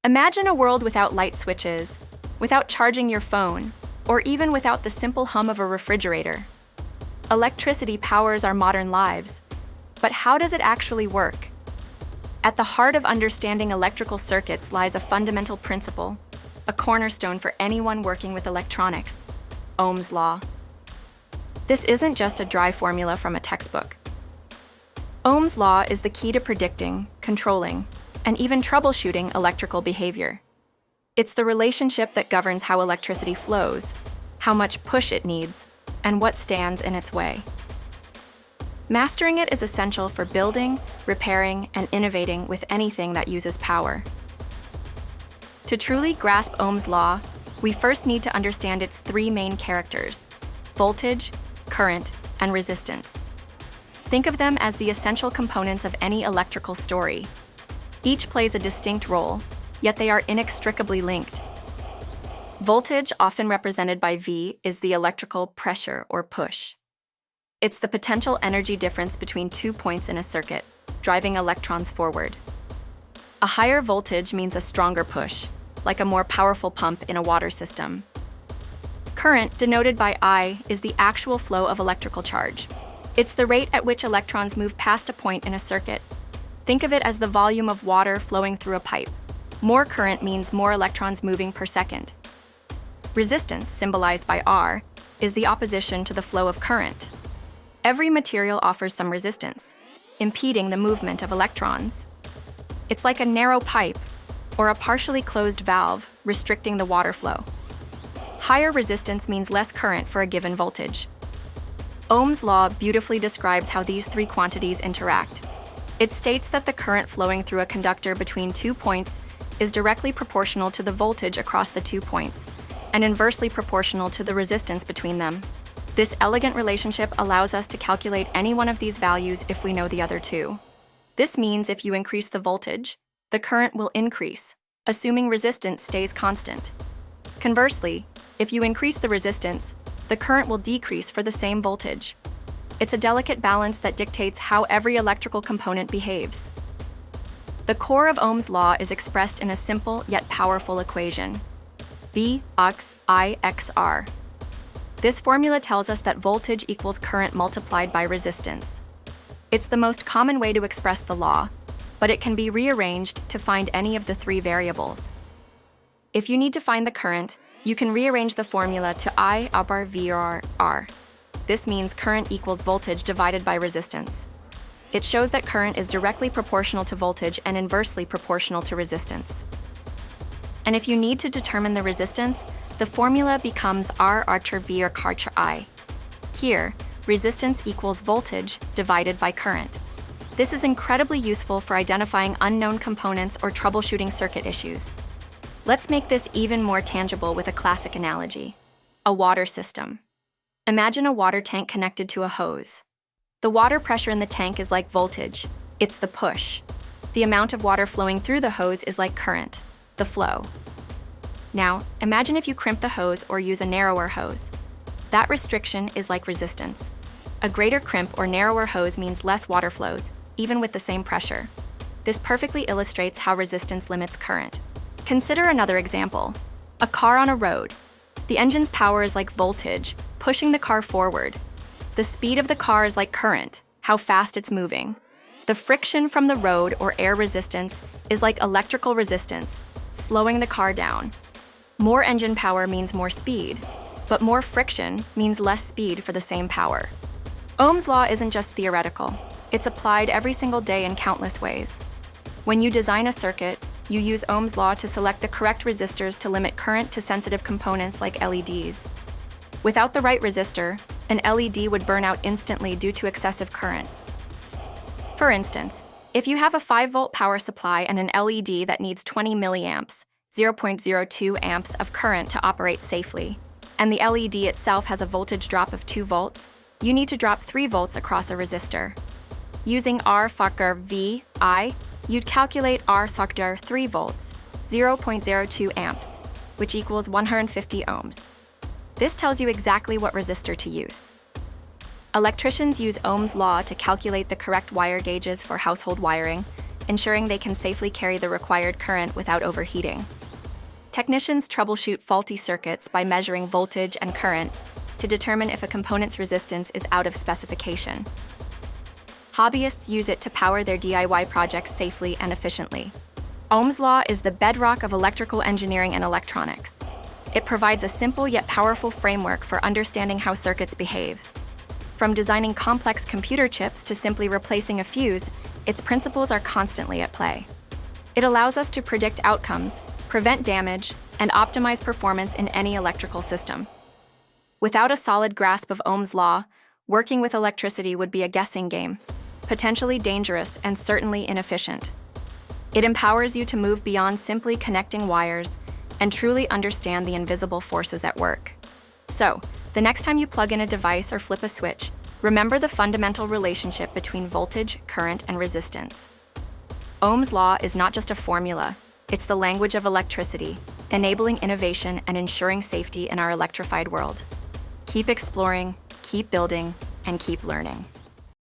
Imagine a world without light switches, without charging your phone, or even without the simple hum of a refrigerator. Electricity powers our modern lives, but how does it actually work? At the heart of understanding electrical circuits lies a fundamental principle, a cornerstone for anyone working with electronics: Ohm's Law. This isn't just a dry formula from a textbook. Ohm's Law is the key to predicting, controlling, and even troubleshooting electrical behavior. It's the relationship that governs how electricity flows, how much push it needs, and what stands in its way. Mastering it is essential for building, repairing, and innovating with anything that uses power. To truly grasp Ohm's Law, we first need to understand its three main characters: voltage, current, and resistance. Think of them as the essential components of any electrical story. Each plays a distinct role, yet they are inextricably linked. Voltage, often represented by V, is the electrical pressure or push. It's the potential energy difference between 2 points in a circuit, driving electrons forward. A higher voltage means a stronger push, like a more powerful pump in a water system. Current, denoted by I, is the actual flow of electrical charge. It's the rate at which electrons move past a point in a circuit. Think of it as the volume of water flowing through a pipe. More current means more electrons moving per second. Resistance, symbolized by R, is the opposition to the flow of current. Every material offers some resistance, impeding the movement of electrons. It's like a narrow pipe or a partially closed valve restricting the water flow. Higher resistance means less current for a given voltage. Ohm's law beautifully describes how these three quantities interact. It states that the current flowing through a conductor between 2 points is directly proportional to the voltage across the 2 points, and inversely proportional to the resistance between them. This elegant relationship allows us to calculate any one of these values if we know the other two. This means if you increase the voltage, the current will increase, assuming resistance stays constant. Conversely, if you increase the resistance, the current will decrease for the same voltage. It's a delicate balance that dictates how every electrical component behaves. The core of Ohm's law is expressed in a simple yet powerful equation: V aux I x R. This formula tells us that voltage equals current multiplied by resistance. It's the most common way to express the law, but it can be rearranged to find any of the three variables. If you need to find the current, you can rearrange the formula to I over V R. This means current equals voltage divided by resistance. It shows that current is directly proportional to voltage and inversely proportional to resistance. And if you need to determine the resistance, the formula becomes R archer V or karcher I. Here, resistance equals voltage divided by current. This is incredibly useful for identifying unknown components or troubleshooting circuit issues. Let's make this even more tangible with a classic analogy: a water system. Imagine a water tank connected to a hose. The water pressure in the tank is like voltage. It's the push. The amount of water flowing through the hose is like current, the flow. Now, imagine if you crimp the hose or use a narrower hose. That restriction is like resistance. A greater crimp or narrower hose means less water flows, even with the same pressure. This perfectly illustrates how resistance limits current. Consider another example: a car on a road. The engine's power is like voltage, pushing the car forward. The speed of the car is like current, how fast it's moving. The friction from the road or air resistance is like electrical resistance, slowing the car down. More engine power means more speed, but more friction means less speed for the same power. Ohm's law isn't just theoretical. It's applied every single day in countless ways. When you design a circuit, you use Ohm's law to select the correct resistors to limit current to sensitive components like LEDs. Without the right resistor, an LED would burn out instantly due to excessive current. For instance, if you have a 5-volt power supply and an LED that needs 20 milliamps, 0.02 amps of current to operate safely, and the LED itself has a voltage drop of 2 volts, you need to drop 3 volts across a resistor. Using R factor V I, you'd calculate R factor 3 volts, 0.02 amps, which equals 150 ohms. This tells you exactly what resistor to use. Electricians use Ohm's law to calculate the correct wire gauges for household wiring, ensuring they can safely carry the required current without overheating. Technicians troubleshoot faulty circuits by measuring voltage and current to determine if a component's resistance is out of specification. Hobbyists use it to power their DIY projects safely and efficiently. Ohm's Law is the bedrock of electrical engineering and electronics. It provides a simple yet powerful framework for understanding how circuits behave. From designing complex computer chips to simply replacing a fuse, its principles are constantly at play. It allows us to predict outcomes, prevent damage, and optimize performance in any electrical system. Without a solid grasp of Ohm's Law, working with electricity would be a guessing game, potentially dangerous and certainly inefficient. It empowers you to move beyond simply connecting wires and truly understand the invisible forces at work. So, the next time you plug in a device or flip a switch, remember the fundamental relationship between voltage, current, and resistance. Ohm's Law is not just a formula, it's the language of electricity, enabling innovation and ensuring safety in our electrified world. Keep exploring, keep building, and keep learning.